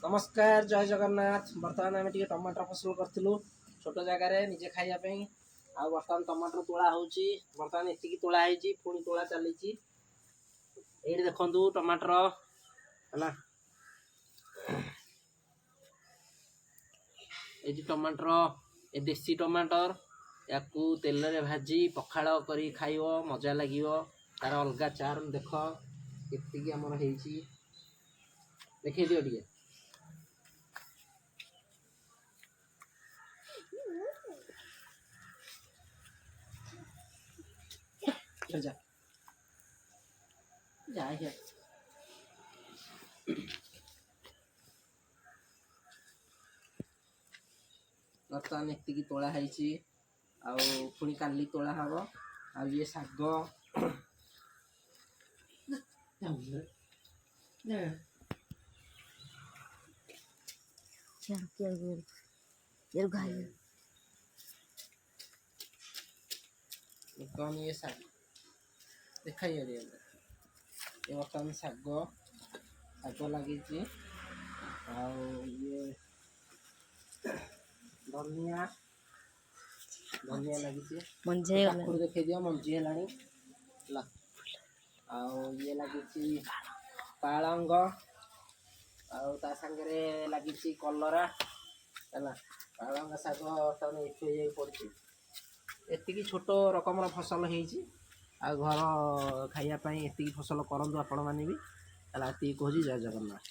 नमस्कार जय जगन्नाथ। बर्तमान आम टे टमाटर फसल करूँ छोट जगार निजे खावाई। आ बर्तमान टमाटर तोला हो बर्तमान ये तोला पुणी तोला चली ये देखु टमाटर है ये टमाटर ये देसी टमाटर या तेल रे भाजी पखाड़ कर खाइब मजा लगे तार अलग चार्म देख के आमर देखे दियो टे जा जा बर्तमान ये तोला पुणी काली तोला हम आ ये शाग कौन ये शाग दिखाई ये बर्तमान शाग शाग लगी ये धनिया धनिया लगी मंझे देखी दियो मंझी है ये लगी पालंग ता सांगे लगी कलरा है पालंग शाग पड़ी एति छोट रकम फसल हो घर खाइापी ये फसल करूँ आपण मैंने भी कहूँ जय जगन्नाथ।